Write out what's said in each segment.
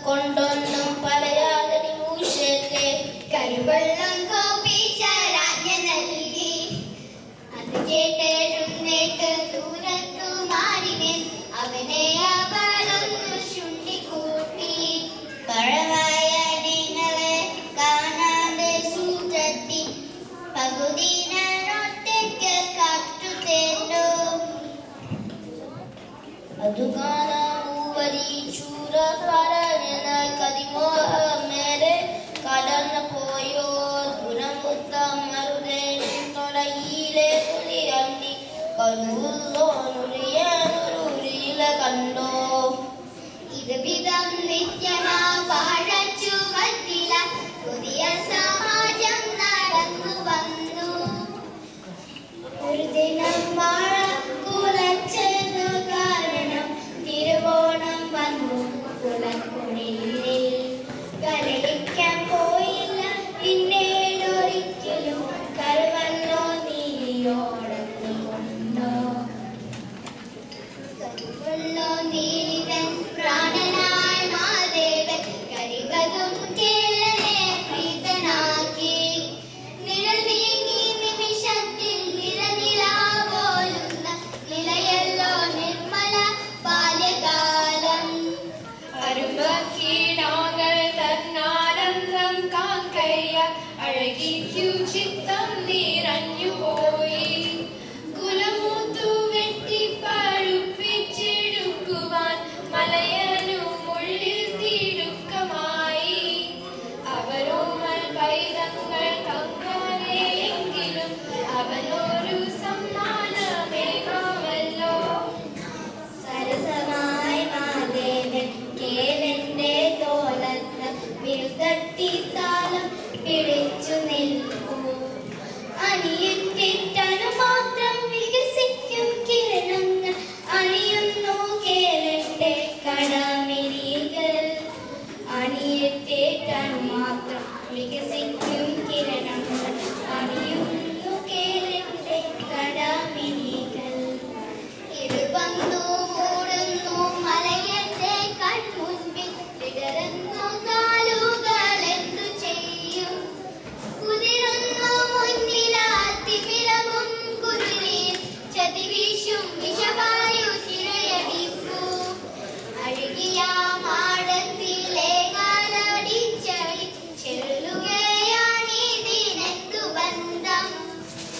കൊണ്ടൊന്നും പറയാതെ മൂശത്തെ കരുവെള്ളം കോപിച്ച രാജ്ഞ നൽകി. അത് കേട്ടെഴുന്നേറ്റ് ദൂരത്തു മാറിനെ അവനെ അവളൊന്നു ചുണ്ടിക്കൂട്ടി. പഴവയലിങ്ങളെ കാണാതെ സൂത്രത്തി പകുതിനൊറ്റയ്ക്ക് കാറ്റുതേണ്ടു. അതു കാണാൻ മൂവരി ചൂരപരനായി കതിമോഹമേറെ കടന്നു പോയോ. ദുരമുത്തമരുടെ തൊടയിലെ തുലിയന്നി കരുള്ളോനുരിയനുരുരിയിലെ കണ്ടോ. ഇത് വിധം നിത്യമാ വാഴച്ചു വത്തില പുതിയ സമാജം നടന്നു വന്നു. ഒരു ദിനം വാഴ കുലച്ചതു കാരണം തിരുവോണം വന്നു കുളക്കുണിയിൽ. കലയിക്കാൻ പോയില്ല പിന്നീടൊരിക്കലും കരുവല്ലോ നീലിയോടത്തു കൊണ്ടോ. കരുവല്ലോ നീലിതൻ പ്രാണനായ മാദേവൻ കരിവതും കേളനെ പ്രീതനാക്കി. നിഴൽ നീങ്ങി നിമിഷത്തിൽ നിറനിലാവോലുന്ന നിലയല്ലോ നിർമ്മല ബാല്യകാലം. അരുമക്കീടാകൾ തന്നാനന്ദം കാക്കയ്യ അഴകിക്കു ചിത്തം നിറഞ്ഞുപോയി. കുലമൂത്തു വെട്ടി പഴുപ്പിച്ചെടുക്കുവാൻ മലയനു മുള്ളിൽ തിടുക്കമായി. അവരോമൽ പൈതങ്ങൾ കങ്ങനെയെങ്കിലും അവനൊരു സമ്മാനമേകാമല്ലോ. സരസമായി മാദേവൻ കേളന്റെ തോളത്ത് വിരുതട്ടി താളം പിടിച്ചു നിൽക്കൂ. അണിയിട്ടിട്ടു മാത്രം വികസിക്കും കിരണങ്ങൾ അണിയുന്നു കേളന്റെ കടമിരികൾ. അണിയിട്ടിട്ടു മാത്രം വികസിക്കും കിരണങ്ങൾ അണിയുന്നു കേളന്റെ കടമിരികൾ. ഇത് വന്നു മൂടുന്നു മലയന്റെ കൺമുൻപിൽ വിടരുന്നു കാലുകൾ എന്തു ചെയ്യും. കുതിരുന്നു മുന്നിലാത്തി വിളവും കുതിരയിൽ ചതിവീശും വിഷവായു തിരയടിപ്പു. അഴുകിയ മാടത്തിലെ കാലടിച്ചടി ചെല്ലുകയാണിതിനെന്തു ബന്ധം.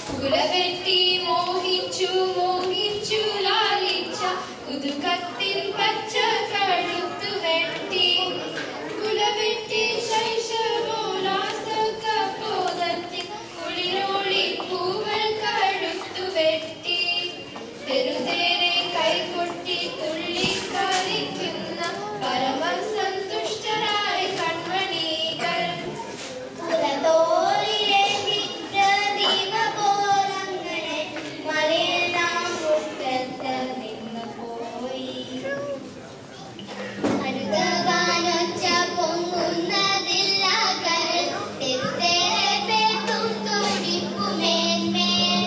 കുലവെട്ടി മോഹിച്ചു മോഹിച്ചു ലാലിച്ച കുതുകത്തിൻ പച്ച കഴുത്തു വെട്ടി. കുലവെട്ടി ശൈശവോല്ലാസകബോധത്തിൽ കുളിരോളി പൂവൽ കഴുത്തു വെട്ടി. തെരുതേരെ കൈകൊട്ടി തുള്ളിക്കളിക്കുന്ന പരമസന്തുഷ്ടരായ കൺമണികൾ. കുലതോളിലേന്തി പ്രതിമ പോലങ്ങനെ മലയനാം മുറ്റത്ത് നിന്നു പോയി. അനുഗവാനൊച്ച പൊങ്ങുന്നതില്ല കരൾ തെരുതേരെ പേർത്തും തുടിപ്പുമേന്മേൽ.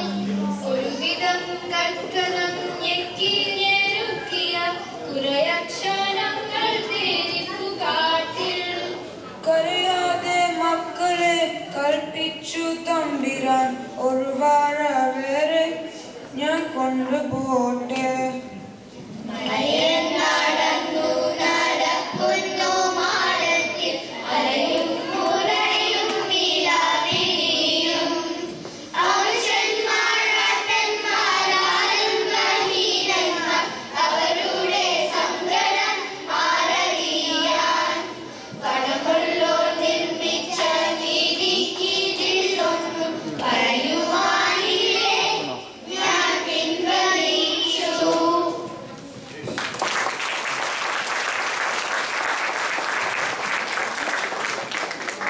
ഒരുവിധം കർക്കനം ഞെക്കി ഞെരുക്കിയ കുറയക്ഷരങ്ങൾ തേരിപ്പു കാട്ടിൽ. കരയാതെ മക്കളെ കൽപ്പിച്ചു തമ്പിരാൻ ഒരു വാഴ വേറെ ഞാൻ കൊണ്ടുപോട്ടെ. മലയ